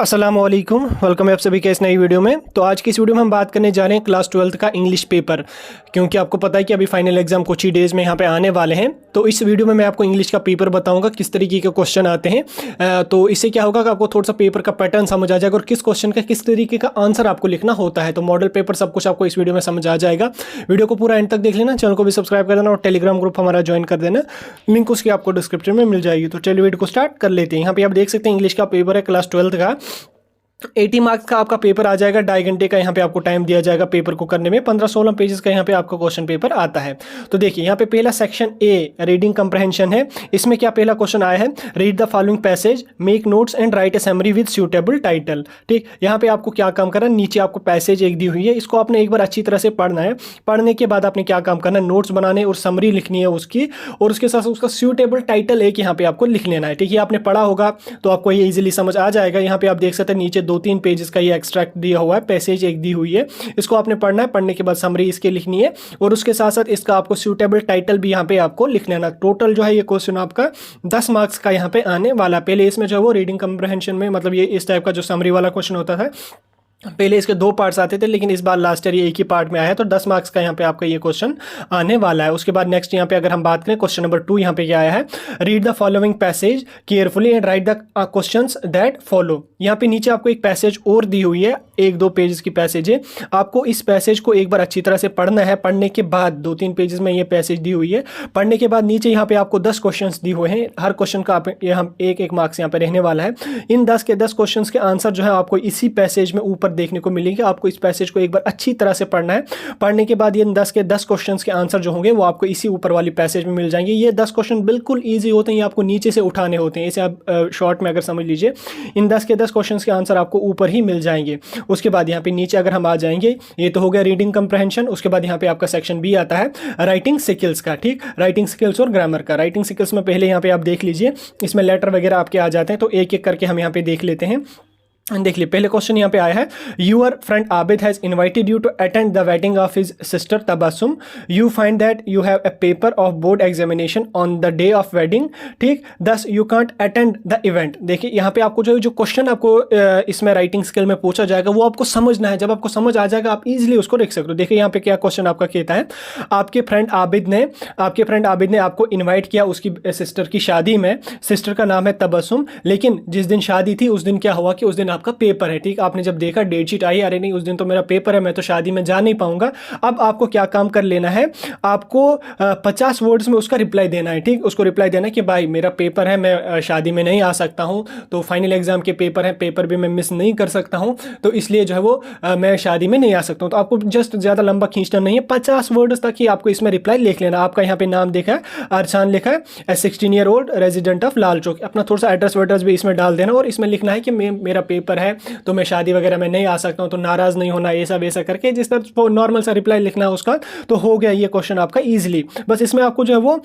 अस्सलामुअलैकुम, वेलकम है आप सभी के इस नई वीडियो में। तो आज की इस वीडियो में हम बात करने जा रहे हैं क्लास 12th का इंग्लिश पेपर, क्योंकि आपको पता है कि अभी फाइनल एग्जाम कुछ ही डेज़ में यहाँ पे आने वाले हैं। तो इस वीडियो में मैं आपको इंग्लिश का पेपर बताऊंगा किस तरीके के क्वेश्चन आते हैं। तो इससे क्या होगा कि आपको थोड़ा सा पेपर का पैटर्न समझ आ जाएगा और किस क्वेश्चन का किस तरीके का आंसर आपको लिखना होता है। तो मॉडल पेपर सब कुछ आपको इस वीडियो में समझ आ जाएगा। वीडियो को पूरा एंड तक देख लेना, चैनल को भी सब्सक्राइब कर देना और टेलीग्राम ग्रुप हमारा ज्वाइन कर देना, लिंक उसकी आपको डिस्क्रिप्शन में मिल जाएगी। तो चलिए वीडियो को स्टार्ट कर लेते हैं। यहाँ पे आप देख सकते हैं इंग्लिश का पेपर है क्लास 12th का। 80 मार्क्स का आपका पेपर आ जाएगा, 2.5 घंटे का यहाँ पे आपको टाइम दिया जाएगा पेपर को करने में। 15-16 पेजेस का यहाँ पे आपका क्वेश्चन पेपर आता है। तो देखिए यहाँ पे पहला सेक्शन ए रीडिंग कंप्रहेंशन है। इसमें क्या पहला क्वेश्चन आया है, read the following passage, make notes and right A summary with suitable title. ठीक, यहाँ पे आपको क्या काम करना है, नीचे आपको पैसेज एक दी हुई है, इसको आपने एक बार अच्छी तरह से पढ़ना है। पढ़ने के बाद आपने क्या काम करना है, नोट्स बनाने और समरी लिखनी है उसकी, और उसके साथ उसका सूटेबल टाइटल एक यहाँ पे आपको लिख लेना है। ठीक है, आपने पढ़ा होगा तो आपको ये इजीली समझ आ जाएगा। यहाँ पे आप देख सकते हैं नीचे 2-3 पेजेस का ये एक्सट्रैक्ट दिया हुआ है, पैसेज एक दी हुई है, इसको आपने पढ़ना है। पढ़ने के बाद समरी इसके लिखनी है और उसके साथ साथ इसका आपको सूटेबल टाइटल भी यहाँ पे आपको लिख लेना। टोटल जो है ये क्वेश्चन आपका 10 मार्क्स का यहाँ पे आने वाला। पहले इसमें जो है वो रीडिंग कंप्रहेंशन में मतलब ये इस टाइप का जो समरी वाला क्वेश्चन होता था, पहले इसके 2 पार्ट्स आते थे, लेकिन इस बार लास्ट ईयर ये एक ही पार्ट में आया है। तो 10 मार्क्स का यहाँ पे आपका ये क्वेश्चन आने वाला है। उसके बाद नेक्स्ट यहाँ पे अगर हम बात करें क्वेश्चन नंबर 2, यहाँ पे क्या आया है, read the following passage carefully and right the questions that follow. यहाँ पे नीचे आपको एक पैसेज और दी हुई है, 1-2 पेजेस की पैसेज है। आपको इस पैसेज को एक बार अच्छी तरह से पढ़ना है। पढ़ने के बाद 2-3 पेजेस में ये पैसेज दी हुई है। पढ़ने के बाद नीचे यहाँ पे आपको 10 क्वेश्चन दी हुए हैं। हर क्वेश्चन का हम एक मार्क्स यहाँ पे रहने वाला है। इन 10 के 10 क्वेश्चन के आंसर जो है आपको इसी पैसेज में ऊपर देखने को मिलेंगे। आपको इस पैसेज को एक बार अच्छी तरह से पढ़ना है। पढ़ने के बाद ये 10 के 10 क्वेश्चंस के आंसर जो होंगे वो आपको इसी ऊपर वाली पैसेज में मिल जाएंगे। ये 10 क्वेश्चन बिल्कुल इजी होते हैं, ये आपको नीचे से उठाने होते हैं। इसे आप शॉर्ट में अगर समझ लीजिए, इन 10 के 10 क्वेश्चंस के आंसर आपको ऊपर ही मिल जाएंगे। उसके बाद यहाँ पे नीचे अगर हम आ जाएंगे, ये तो हो गया रीडिंग कंप्रहेंशन। उसके बाद यहाँ पे आपका सेक्शन बी आता है राइटिंग स्किल्स का। ठीक, राइटिंग स्किल्स और ग्रामर का। राइटिंग स्किल्स में पहले यहाँ पे आप देख लीजिए, इसमें लेटर वगैरह आपके आ जाते हैं, तो एक एक करके हम यहाँ पे देख लेते हैं। देख लिए, पहले क्वेश्चन यहाँ पे आया है, your friend Abid has invited you to attend the wedding of his sister Tabassum. You find that you have a paper of board examination on the day of wedding. ठीक, thus you can't attend the event. देखिए यहाँ पे आपको जो question आपको इसमें writing skill में पूछा जाएगा वो आपको समझना है। जब आपको समझ आ जाएगा आप इजीली उसको लिख सकते हो। देखिए यहाँ पे क्या क्वेश्चन आपका कहता है, आपके फ्रेंड आबिद ने आपको इन्वाइट किया उसकी सिस्टर की शादी में। सिस्टर का नाम है तबस्सुम, लेकिन जिस दिन शादी थी उस दिन क्या हुआ कि उस दिन आपका पेपर है। ठीक, आपने जब देखा डेट शीट आई, अरे नहीं उस दिन तो मेरा पेपर है, मैं तो शादी में जा नहीं पाऊंगा। अब आपको क्या काम कर लेना है, आपको 50 वर्ड्स में उसका रिप्लाई देना है। ठीक, उसको रिप्लाई देना है कि भाई मेरा पेपर है, मैं शादी में नहीं आ सकता हूं, तो फाइनल एग्जाम के पेपर है, पेपर भी मैं मिस नहीं कर सकता हूं, तो इसलिए जो है वो मैं शादी में नहीं आ सकता हूं। तो आपको जस्ट ज्यादा लंबा खींचना नहीं है, 50 वर्ड्स तक ही आपको इसमें रिप्लाई लिख लेना। आपका यहाँ पे नाम देखा है, अरसान लिखा है, 16 year old, resident of Lal Chowk. अपना थोड़ा सा एड्रेस भी इसमें डाल देना और इसमें लिखना है कि मेरा पेपर है तो मैं शादी वगैरह में नहीं आ सकता हूं, तो नाराज नहीं होना, ऐसा वैसा करके जिस तरह नॉर्मल सा रिप्लाई लिखना है उसका, तो हो गया ये क्वेश्चन आपका इजीली। बस इसमें आपको जो है वो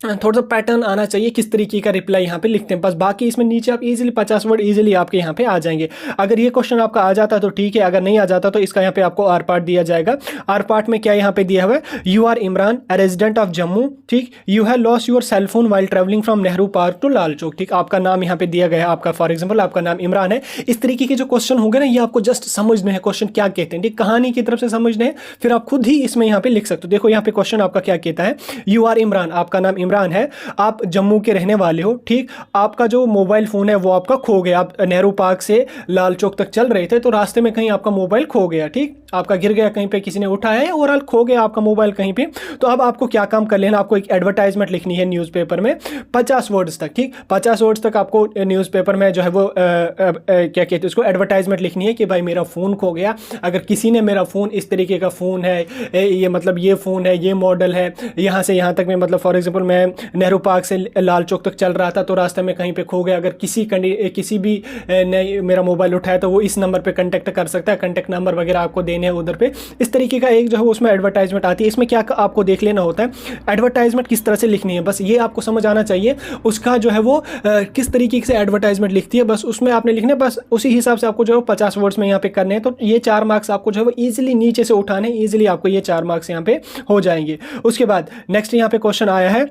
थोड़ा सा पैटर्न आना चाहिए किस तरीके का रिप्लाई यहाँ पे लिखते हैं, बस। बाकी इसमें नीचे आप इजीली 50 वर्ड इजीली आपके यहाँ पे आ जाएंगे। अगर ये क्वेश्चन आपका आ जाता है तो ठीक है, अगर नहीं आ जाता तो इसका यहाँ पे आपको आर पार्ट दिया जाएगा। आर पार्ट में क्या यहाँ पे दिया हुआ है, you are Imran, a resident of Jammu. ठीक, you have lost your cell phone while travelling from Nehru park to Lal Chowk. ठीक, आपका नाम यहाँ पे दिया गया है, आपका फॉर एग्जाम्पल आपका नाम इमरान है। इस तरीके के जो क्वेश्चन होंगे ना, ये आपको जस्ट समझने हैं क्वेश्चन क्या कहते हैं। ठीक, कहानी की तरफ से समझने हैं, फिर आप खुद ही इसमें यहाँ पे लिख सकते हो। देखो यहाँ पे क्वेश्चन आपका क्या कहता है, यू आर इमरान, आपका नाम इमरान है, आप जम्मू के रहने वाले हो। ठीक, आपका जो मोबाइल फोन है वो आपका खो गया। आप नेहरू पार्क से लाल चौक तक चल रहे थे, तो रास्ते में कहीं आपका मोबाइल खो गया। ठीक, आपका गिर गया, कहीं पे किसी ने उठाया है, ओवरऑल खो गया आपका मोबाइल कहीं पे। तो अब आपको क्या काम कर लेना, आपको एक एडवर्टाइजमेंट लिखनी है न्यूज़पेपर में 50 वर्ड्स तक। ठीक, 50 वर्ड्स तक आपको न्यूज़पेपर में जो है वो क्या कहते हैं उसको, एडवर्टाइजमेंट लिखनी है कि भाई मेरा फ़ोन खो गया, अगर किसी ने मेरा फ़ोन, इस तरीके का फ़ोन है, ये मतलब ये फ़ोन है, ये मॉडल है, यहाँ से यहाँ तक में, मतलब फॉर एग्जाम्पल मैं नेहरू पार्क से लाल चौक तक चल रहा था तो रास्ते में कहीं पे खो गया, अगर किसी भी ने मेरा मोबाइल उठाया तो वो इस नंबर पे कांटेक्ट कर सकता है। कांटेक्ट नंबर वगैरह आपको देने हैं उधर पे। इस तरीके का एक जो है उसमें एडवर्टाइजमेंट आती है। इसमें क्या आपको देख लेना होता है, एडवर्टाइजमेंट किस तरह से लिखनी है, बस ये आपको समझ आना चाहिए। उसका जो है वो किस तरीके से एडवर्टाइजमेंट लिखती है, बस उसमें आपने लिखना है, बस उसी हिसाब से आपको जो है 50 वर्ड्स में यहाँ पे करने हैं। तो ये 4 मार्क्स आपको जो है वो ईजिली नीचे से उठाने, ईजिली आपको ये 4 मार्क्स यहाँ पे हो जाएंगे। उसके बाद नेक्स्ट यहाँ पे क्वेश्चन आया है,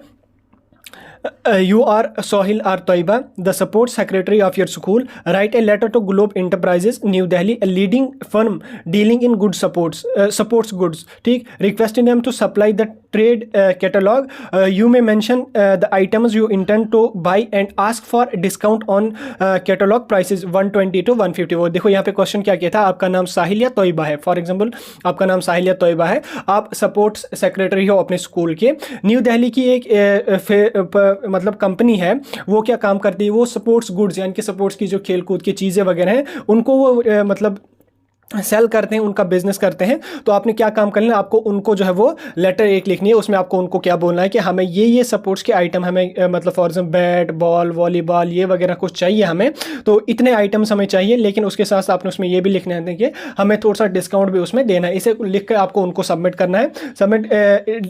You are Sohil or Toiba, the support secretary of your school. Write a letter to Globe Enterprises, New Delhi, a leading firm dealing in good supports goods. ठीक, requesting them to supply the trade catalog. You may mention the items you intend to buy and ask for discount on catalog prices 120 to 150. वो देखो यहाँ पे question क्या किया था, आपका नाम साहिल या तोयबा है, फॉर एग्जांपल आपका नाम साहिल या तोयबा है, आप सपोर्ट्स सेक्रेटरी हो अपने स्कूल के, न्यू दिल्ली की एक मतलब कंपनी है, वो क्या काम करती है, वो स्पोर्ट्स गुड्स यानी कि स्पोर्ट्स की जो खेल कूद की चीज़ें वगैरह हैं उनको वो मतलब सेल करते हैं, उनका बिजनेस करते हैं। तो आपने क्या काम करना है, आपको उनको जो है वो लेटर एक लिखनी है, उसमें आपको उनको क्या बोलना है कि हमें ये सपोर्ट्स के आइटम हमें मतलब for example bat ball volleyball ये वगैरह कुछ चाहिए हमें, तो इतने आइटम्स हमें चाहिए, लेकिन उसके साथ आपने उसमें ये भी लिखना है कि हमें थोड़ा सा डिस्काउंट भी उसमें देना है। इसे लिख कर आपको उनको सबमिट करना है। सबमिट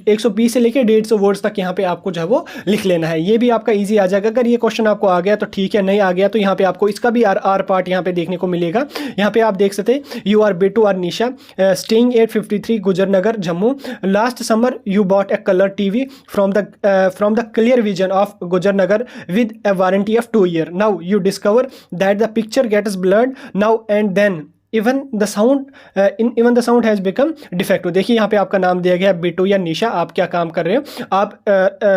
120 से लेकर 150 वर्ड्स तक यहाँ पे आपको जो है वो लिख लेना है। ये भी आपका ईजी आ जाएगा। अगर ये क्वेश्चन आपको आ गया तो ठीक है, नहीं आ गया तो यहाँ पे आपको इसका भी आर पार्ट यहाँ पे देखने को मिलेगा। यहाँ पे आप देख सकते हैं, you are Bittu or Nisha, staying at 53 Gujar Nagar, Jammu. Last summer you bought a color TV from the Clear Vision of Gujar Nagar with a warranty of 2 years. Now you discover that the picture gets blurred now and then. Even the sound has become defective. देखिए यहाँ पे आपका नाम दिया गया बिट्टू या निशा, आप क्या काम कर रहे हो, आप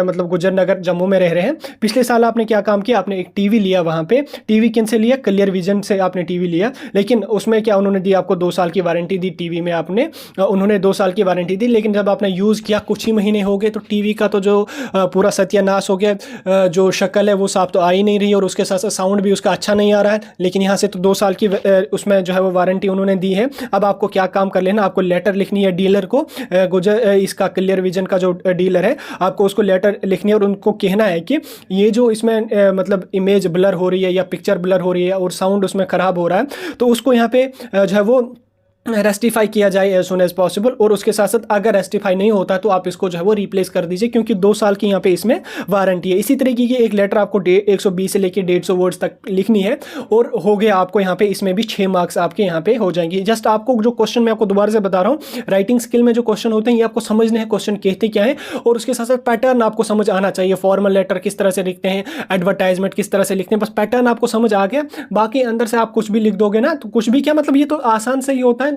मतलब गुजर नगर जम्मू में रह रहे हैं। पिछले साल आपने क्या काम किया, आपने एक टीवी लिया, वहाँ पे टीवी किन से लिया, क्लियर विजन से आपने टीवी लिया, लेकिन उसमें क्या उन्होंने दी, आपको 2 साल की वारंटी दी टीवी में, आपने उन्होंने 2 साल की वारंटी दी, लेकिन जब आपने यूज़ किया कुछ ही महीने हो गए तो टीवी का तो जो पूरा सत्यानाश हो गया, जो शक्ल है वो साफ तो आ ही नहीं रही और उसके साथ साथ साउंड भी उसका अच्छा नहीं आ रहा है। लेकिन यहाँ से तो 2 साल की उसमें जो है वो वारंटी उन्होंने दी है। अब आपको क्या काम कर लेना, आपको लेटर लिखनी है डीलर को, इसका क्लियर विजन का जो डीलर है, आपको उसको लेटर लिखनी है और उनको कहना है कि ये जो इसमें मतलब इमेज ब्लर हो रही है या पिक्चर ब्लर हो रही है और साउंड उसमें ख़राब हो रहा है, तो उसको यहाँ पे जो है वो रेस्टिफाई किया जाए एज सुन एज पॉसिबल। और उसके साथ साथ अगर रेस्टिफाई नहीं होता तो आप इसको जो है वो रिप्लेस कर दीजिए, क्योंकि 2 साल की यहाँ पे इसमें वारंटी है। इसी तरीके की एक लेटर आपको 120 से लेकर 150 वर्ड्स तक लिखनी है और हो गया आपको यहाँ पे इसमें भी 6 मार्क्स आपके यहाँ पे हो जाएंगे। जस्ट आपको जो क्वेश्चन मैं आपको दोबारा से बता रहा हूँ, राइटिंग स्किल में जो क्वेश्चन होते हैं ये आपको समझने हैं क्वेश्चन कहते क्या है, और उसके साथ साथ पैटर्न आपको समझ आना चाहिए। फॉर्मल लेटर किस तरह से लिखते हैं, एडवर्टाइजमेंट किस तरह से लिखते हैं, बस पैटर्न आपको समझ आ गया। बाकी अंदर से आप कुछ भी लिख दोगे ना तो कुछ भी क्या मतलब, ये तो आसान से ही होता है,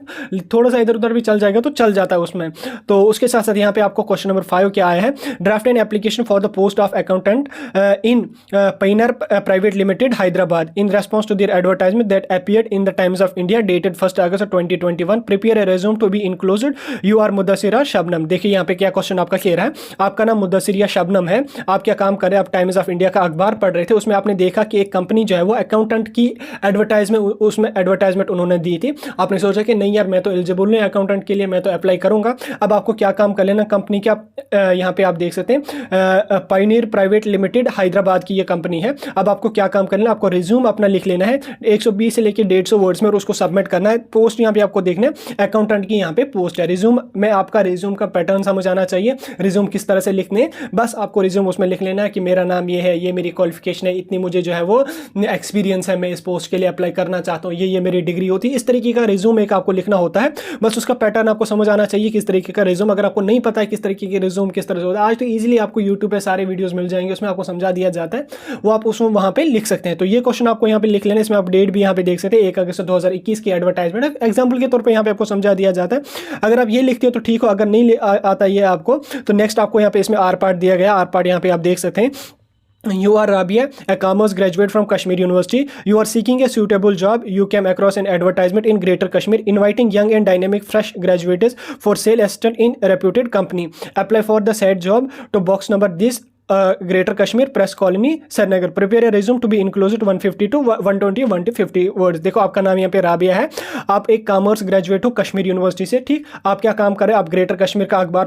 थोड़ा इधर उधर भी चल जाएगा तो चल जाता है उसमें। तो उसके साथ साथ यहाँ पे आपको क्वेश्चन नंबर 5 क्या आया है, draft an application for the post of accountant in Panner private limited Hyderabad in response to their advertisement that appeared in the Times of India dated 1 August 2021। Prepare a resume to be enclosed. You are Muddasir Shabnam. देखिए यहाँ पे क्या question आपका clear है, आपका नाम मुद्दसिर या शबनम है, आप क्या काम कर रहे हैं, आप टाइम्स ऑफ इंडिया का अखबार पढ़ रहे थे, उसमें आपने देखा कि एक कंपनी जो है वो अकाउंटेंट की एडवर्टाइजमेंट, उसमें एडवर्टाइजमेंट उन्होंने दी थी। आपने सोचा कि नहीं यार मैं तो एलिजिबल नहीं अकाउंटेंट के लिए, मैं तो अप्लाई करूंगा। अब आपको क्या काम कर लेना, कंपनी क्या यहाँ पे आप देख सकते हैं पायनियर प्राइवेट लिमिटेड हैदराबाद की ये कंपनी है। अब आपको क्या काम करना है, आपको रिज्यूम अपना लिख लेना है 120 से लेकर 150 वर्ड्स में और उसको सबमिट करना है। पोस्ट यहाँ पे आपको देखना है अकाउंटेंट की यहाँ पे पोस्ट है। रिज्यूम में आपका रिज्यूम का पैटर्न समझ आना चाहिए, रिज्यूम किस तरह से लिखने हैं, बस आपको रिज्यूम उसमें लिख लेना है कि मेरा नाम ये है, ये मेरी क्वालिफिकेशन है, इतनी मुझे जो है वो एक्सपीरियंस है, मैं इस पोस्ट के लिए अप्लाई करना चाहता हूँ, ये मेरी डिग्री होती है। इस तरीके का रिज्यूम एक आपको लिखना होता है, बस उसका पैटर्न आपको समझ आना चाहिए किस तरीके का रिज्यूम। अगर आपको नहीं पता है किस तरीके के रिज्यूम किस तरह से होता है, आज तो इजीली आपको यूट्यूब पे सारे वीडियोस मिल जाएंगे, उसमें आपको समझा दिया जाता है, वो आप उसमें वहाँ पे लिख सकते हैं। तो ये क्वेश्चन आपको यहाँ पे लिख लेना, इसमें आप डेट भी यहाँ पे देख सकते हैं 1 अगस्त 2021 की एडवर्टाइजमेंट एग्जाम्पल के तौर पर यहाँ पे आपको समझा दिया जाता है। अगर आप ये लिखते हो तो ठीक हो, अगर नहीं आता ये आपको तो नेक्स्ट आपको यहाँ पे इसमें आर पार्ट दिया गया, आर पार्ट यहाँ पे आप देख सकते हैं। You are Rabia, a commerce graduate from Kashmir University. You are seeking a suitable job. You came across an advertisement in Greater Kashmir inviting young and dynamic fresh graduates for sales assistant in a reputed company. Apply for the said job to box number this greater Kashmir press colony Srinagar. Prepare a resume to be enclosed 150 to 120 150 words. देखो आपका नाम यहाँ पे राबिया है, आप एक commerce graduate हो Kashmir university से, ठीक। आप क्या काम कर रहे हैं, आप ग्रेटर कश्मीर का अखबार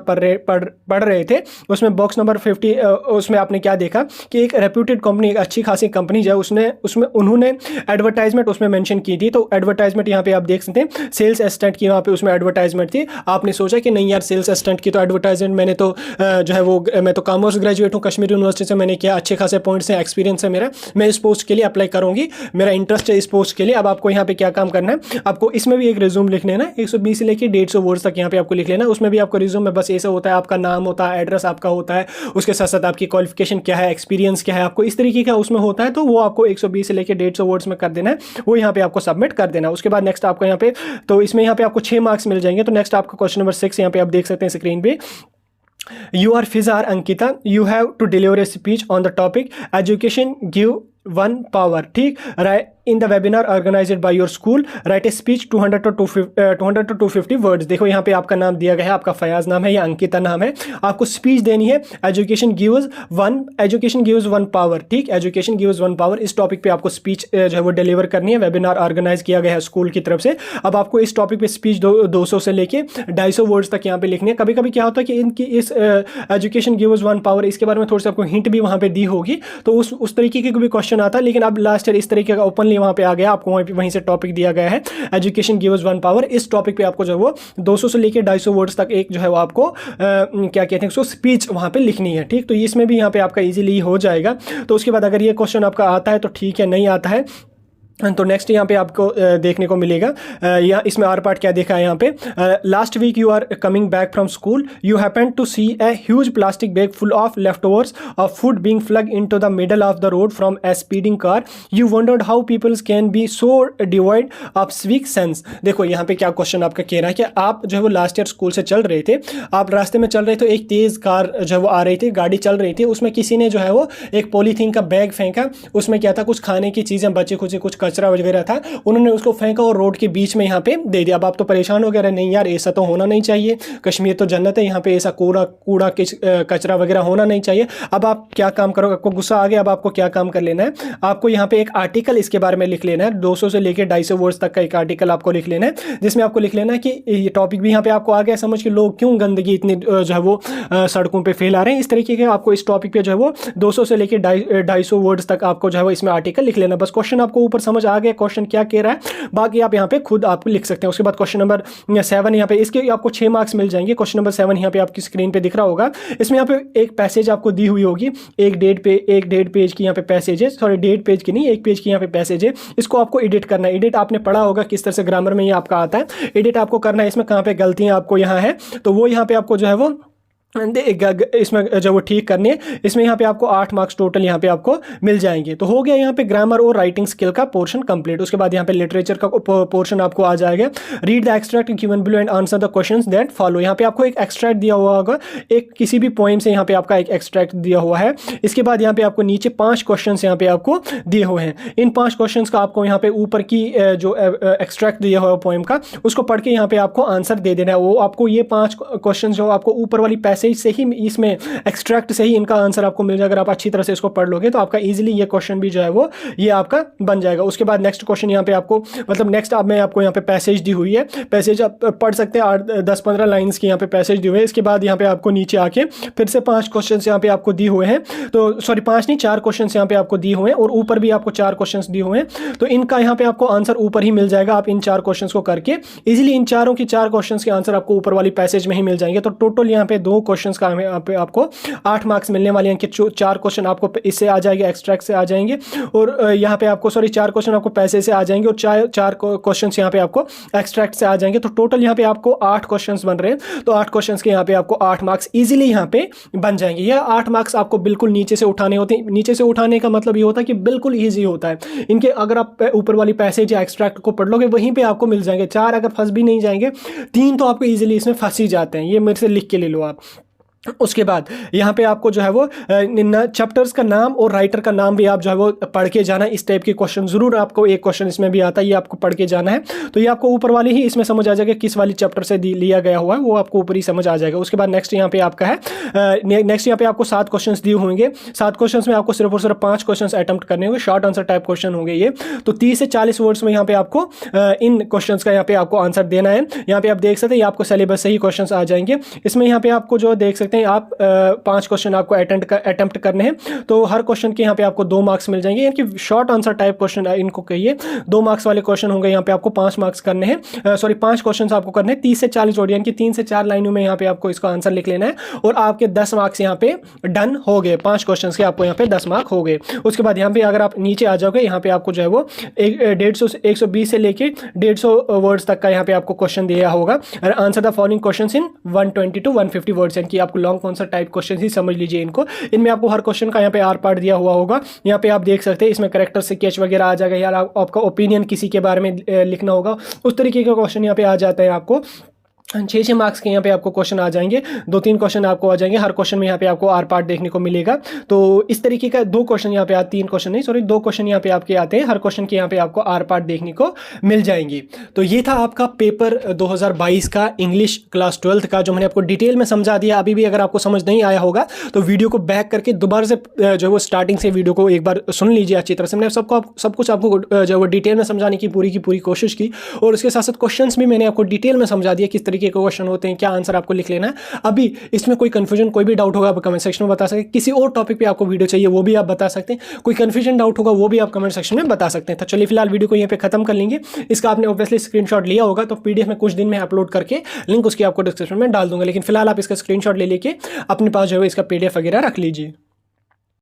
पढ़ रहे थे, उसमें बॉक्स नंबर 50 उसमें आपने क्या देखा कि एक रेप्यूटेड कंपनी, एक अच्छी खासी कंपनी जो है उसमें उन्होंने एडवर्टाइजमेंट उसमें मेंशन की थी। तो एडवर्टाइजमेंट यहाँ पे आप देख सकते हैं सेल्स असिस्टेंट की वहाँ पे उसमें एडवर्टाइजमेंट थी। आपने सोचा कि नहीं यार सेल्स असिस्टेंट की तो एडवर्टाइजमेंट मैंने तो जो है वो मैं तो कॉमर्स ग्रेजुएट हूँ कश्मीर यूनिवर्सिटी से मैंने किया, अच्छे खासे पॉइंट्स हैं, एक्सपीरियंस है मेरा, मैं इस पोस्ट के लिए अप्लाई करूँगी, मेरा इंटरेस्ट है इस पोस्ट के लिए। अब आपको यहाँ पे क्या काम करना है, आपको इसमें भी एक रिज्यूम लिख लेना, 120 से लेकर 150 वर्ड्स तक यहाँ पे आपको लिख लेना। उसमें भी आपको रिज्यूम में बस ऐसा होता है, आपका नाम होता है, एड्रेस आपका होता है, उसके साथ साथ आपकी क्वालिफिकेशन क्या है, एक्सपीरियंस क्या है, आपको इस तरीके का उसमें होता है। तो वो आपको 120 से लेकर 150 वर्ड्स में कर देना है, वो यहाँ पे आपको सबमिट कर देना। उसके बाद नेक्स्ट आपको यहाँ पे, तो इसमें यहाँ पे आपको 6 मार्क्स मिल जाएंगे। तो नेक्स्ट आपका क्वेश्चन नंबर 6 यहाँ पे आप देख सकते हैं स्क्रीन पे। You are Fizar Ankita. You have to deliver a speech on the topic education give one power. ठीक, in the webinar organised by your school, write a speech 200 to 250 words. देखो यहाँ पे आपका नाम दिया गया है, आपका फयाज नाम है या अंकिता नाम है, आपको स्पीच देनी है एजुकेशन गिव्स वन पावर। ठीक, एजुकेशन गिव्स वन पावर, इस टॉपिक पे आपको स्पीच जो है वो डिलीवर करनी है। वेबिनार ऑर्गेनाइज किया गया है स्कूल की तरफ से। अब आपको इस टॉपिक पे स्पीच 200 से लेके 250 वर्ड्स तक यहाँ पे लिखनी है। कभी कभी क्या होता है कि इनकी इस एजुकेशन गिव्स वन पावर, इसके बारे में थोड़ी सी आपको हिंट भी वहाँ पे दी होगी, तो उस तरीके के भी क्वेश्चन आता है। लेकिन अब लास्ट ईयर इस तरीके का ओपनली वहाँ पे आ गया, आपको वहीं से टॉपिक दिया गया है एजुकेशन गिव्स वन पावर। इस टॉपिक पे आपको जो है वो 200 से लेकर 250 वर्ड्स तक एक जो है वो आपको क्या कहते हैं उसको स्पीच वहाँ पे लिखनी है। ठीक, तो इसमें भी यहाँ पे आपका इजीली हो जाएगा। तो उसके बाद अगर ये क्वेश्चन आपका आता है तो ठीक है, नहीं आता है तो नेक्स्ट यहाँ पे आपको देखने को मिलेगा, या इसमें आर पार्ट क्या देखा है यहाँ पे। Last week you are coming back from school, you happen to see a huge plastic bag full of leftovers of food being flung into the middle of the road from a speeding car, you wondered how peoples can be so devoid of civic sense. देखो यहाँ पे क्या question आपका कह रहा है कि आप जो है वो लास्ट ईयर स्कूल से चल रहे थे, आप रास्ते में चल रहे थे, एक तेज़ कार जो है वो आ रही थी, गाड़ी चल रही थी, उसमें किसी ने जो है वो एक पॉलीथीन का बैग फेंका, उसमें क्या था, कुछ खाने की चीज़ें बचे खुचे, कुछ कचरा वगैरह था, उन्होंने उसको फेंका और रोड के बीच में यहाँ पे दे दिया। अब आप तो परेशान हो गए, नहीं यार ऐसा तो होना नहीं चाहिए, कश्मीर तो जन्नत है, यहाँ पे ऐसा कूड़ा कचरा वगैरह होना नहीं चाहिए। अब आप क्या काम करोगे, आपको गुस्सा आ गया, अब आपको क्या काम कर लेना है, आपको यहाँ पे एक आर्टिकल इसके बारे में लिख लेना है, 200 से लेकर 250 वर्ड्स तक का एक आर्टिकल आपको लिख लेना है, जिसमें आपको लिख लेना है कि ये टॉपिक भी यहाँ पे आपको आ गया समझ कि लोग क्यों गंदगी इतनी जो है वो सड़कों पर फैला रहे हैं। इस तरीके के आपको इस टॉपिक पे जो है वो 200 से लेकर 250 वर्ड्स तक आपको जो है वो इसमें आर्टिकल लिख लेना। बस क्वेश्चन आपको ऊपर समझ आ गया क्वेश्चन क्या कह रहा है, बाकी आप यहाँ पे खुद आप लिख सकते हैं। उसके बाद क्वेश्चन नंबर 7 यहाँ पे, इसके आपको 6 मार्क्स मिल जाएंगे। क्वेश्चन नंबर 7 यहाँ पे आपकी स्क्रीन पे दिख रहा होगा, इसमें यहाँ पे एक पैसेज आपको दी हुई होगी, एक डेढ़ पेज की यहाँ पे पैसेज है, सॉरी डेढ़ पेज की नहीं, एक पेज की यहाँ पे पैसेज है। इसको आपको एडिट करना है। एडिट आपने पढ़ा होगा किस तरह से ग्रामर में ये आपका आता है, एडिट आपको करना है। इसमें कहाँ पे गलतियाँ आपको यहाँ है तो वो यहाँ पे आपको जो है वो इसमें जो वो ठीक करनी है। इसमें यहाँ पे आपको 8 मार्क्स टोटल यहाँ पे आपको मिल जाएंगे। तो हो गया यहाँ पे ग्रामर और राइटिंग स्किल का पोर्शन कंप्लीट। उसके बाद यहाँ पे लिटरेचर का पोर्शन आपको आ जाएगा। Read the extract given below and answer the questions that follow. यहाँ पे आपको एक एक्सट्रैक्ट दिया हुआ होगा, एक किसी भी पोएम से यहाँ पे आपका एक एक्सट्रैक्ट दिया हुआ है। इसके बाद यहाँ पे आपको नीचे 5 क्वेश्चन यहाँ पे आपको दिए हुए हैं। इन 5 क्वेश्चन का आपको यहाँ पे ऊपर की जो एक्सट्रैक्ट दिया हुआ पोएम का, उसको पढ़ के यहाँ पे आपको आंसर दे देना है। वो आपको ये 5 क्वेश्चन जो आपको ऊपर वाली पैसेज से ही, इसमें एक्सट्रैक्ट से ही इनका आंसर आपको मिल जाएगा। अगर आप अच्छी तरह से इसको पढ़ लोगे तो आपका इजीली ये क्वेश्चन भी जो है वो ये आपका बन जाएगा। उसके बाद नेक्स्ट क्वेश्चन यहाँ पे आपको, मतलब नेक्स्ट अब मैं आपको यहाँ पे पैसेज दी हुई है, पैसेज आप पढ़ सकते हैं, 10-15 लाइंस की यहाँ पे पैसेज दी हुई है। इसके बाद यहाँ पे आपको नीचे आके फिर से 5 क्वेश्चन यहाँ पे आपको दिए हुए हैं, तो सॉरी 5 नहीं 4 क्वेश्चन यहाँ पे आपको दिए हुए हैं और ऊपर भी आपको 4 क्वेश्चन दिए हुए हैं। तो इनका यहाँ पे आपको आंसर ऊपर ही मिल जाएगा। आप इन 4 क्वेश्चन को करके इजीली इन चारों की 4 क्वेश्चन के आंसर आपको ऊपर वाली पैसेज में ही मिल जाएंगे। तो टोटल यहाँ पे 2 क्वेश्चन का आपको 8 मार्क्स मिलने वाले हैं कि 4 क्वेश्चन आपको इससे आ जाएंगे, एक्सट्रैक्ट से आ जाएंगे, और यहाँ पे आपको 4 क्वेश्चन आपको पैसे से आ जाएंगे और 4 क्वेश्चन यहाँ पे आपको एक्सट्रैक्ट से आ जाएंगे। तो टोटल यहाँ पे आपको 8 क्वेश्चन बन रहे हैं। तो 8 क्वेश्चन के यहाँ पे आपको 8 मार्क्स इजीली यहाँ पे बन जाएंगे। यह 8 मार्क्स आपको बिल्कुल नीचे से उठाने होते हैं। नीचे से उठाने का मतलब ये होता है कि बिल्कुल ईजी होता है इनके। अगर आप ऊपर वाली पैसेज या एक्सट्रैक्ट को पढ़ लोगे वहीं पर आपको मिल जाएंगे। 4 अगर फंस भी नहीं जाएंगे, 3 तो आपको ईजिली इसमें फंस ही जाते हैं। ये मेरे से लिख के ले लो आप। उसके बाद यहाँ पे आपको जो है वो चैप्टर्स का नाम और राइटर का नाम भी आप जो है वो पढ़ के जाना। इस टाइप के क्वेश्चन जरूर आपको, एक क्वेश्चन इसमें भी आता है, ये आपको पढ़ के जाना है। तो ये आपको ऊपर वाली ही इसमें समझ आ जाएगा किस वाली चैप्टर से लिया गया हुआ है, वो आपको ऊपर ही समझ आ जाएगा। उसके बाद नेक्स्ट यहाँ पे आपका है, नेक्स्ट यहाँ पे आपको 7 क्वेश्चन दिए होंगे। 7 क्वेश्चन में आपको सिर्फ और सिर्फ 5 क्वेश्चन अटेम्प्ट करने होंगे। शॉर्ट आंसर टाइप क्वेश्चन होंगे ये। तो 30 से 40 वर्ड्स में यहाँ पे आपको इन क्वेश्चन का यहाँ पे आपको आंसर देना है। यहाँ पे आप देख सकते हैं, आपको सिलेबस से ही क्वेश्चन आ जाएंगे। इसमें यहाँ पे आपको जो देख सकते सकते हैं आप 5 क्वेश्चन आपको अटेम्प्ट करने हैं। तो हर क्वेश्चन के यहाँ पे आपको 2 मार्क्स मिल जाएंगे, यानी कि शॉर्ट आंसर टाइप क्वेश्चन इनको कहिए। 2 मार्क्स वाले क्वेश्चन होंगे, यहाँ पे आपको 5 मार्क्स करने हैं, सॉरी 5 क्वेश्चन आपको करने हैं 30 से 40 वर्ड, यानी कि 3 से 4 लाइनों में यहाँ पे आपको इसका आंसर लिख लेना है और आपके 10 मार्क्स यहाँ पे डन हो गए। 5 क्वेश्चन के आपको यहाँ पे 10 मार्क हो गए। उसके बाद यहाँ पे अगर आप नीचे आ जाओगे, यहाँ पे आपको जो है वो 120 से लेके 150 वर्ड्स तक का यहाँ पे आपको क्वेश्चन दिया होगा। Answer the following questions in 120 to 150 words, यानी कि आपको लॉन्ग आंसर टाइप क्वेश्चन ही समझ लीजिए इनको। इनमें आपको हर क्वेश्चन का यहाँ पे आर पार्ट दिया हुआ होगा। यहाँ पे आप देख सकते हैं इसमें करेक्टर से स्केच वगैरह आ जाएगा, यार आपका ओपिनियन किसी के बारे में लिखना होगा, उस तरीके का क्वेश्चन यहाँ पे आ जाता है। आपको 6 मार्क्स के यहाँ पे आपको क्वेश्चन आ जाएंगे, 2-3 क्वेश्चन आपको आ जाएंगे। हर क्वेश्चन में यहाँ पे आपको आर पार्ट देखने को मिलेगा। तो इस तरीके का 2 क्वेश्चन यहाँ पे 3 क्वेश्चन नहीं, सॉरी 2 क्वेश्चन यहाँ पे आपके आते हैं। हर क्वेश्चन के यहाँ पे आपको आर पार्ट देखने को मिल जाएंगे। तो ये था आपका पेपर 2022 का इंग्लिश क्लास 12th का, जो मैंने आपको डिटेल में समझा दिया। अभी भी अगर आपको समझ नहीं आया होगा तो वीडियो को बैक करके दोबारा से जो है वो स्टार्टिंग से वीडियो को एक बार सुन लीजिए अच्छी तरह से। मैंने सब कुछ आपको जो है वो डिटेल में समझाने की पूरी कोशिश की, और उसके साथ साथ क्वेश्चंस भी मैंने आपको डिटेल में समझा दिया किस तरीके के क्वेश्चन होते हैं, क्या आंसर आपको लिख लेना है। अभी इसमें कोई कंफ्यूजन, कोई भी डाउट होगा आप कमेंट सेक्शन में बता सकते हैं। किसी और टॉपिक पे आपको वीडियो चाहिए वो भी आप बता सकते हैं। कोई कंफ्यूजन डाउट होगा वो भी आप कमेंट सेक्शन में बता सकते हैं। तो चलिए फिलहाल वीडियो को यहीं पे खत्म कर लेंगे। इसका आपने ऑब्वियसली स्क्रीनशॉट लिया होगा, तो पीडीएफ में कुछ दिन में अपलोड करके लिंक उसकी आपको डिस्क्रिप्शन में डाल दूंगा। लेकिन फिलहाल आप इसका स्क्रीनशॉट ले लेके अपने पास जो है इसका पीडीएफ वगैरह रख लीजिए।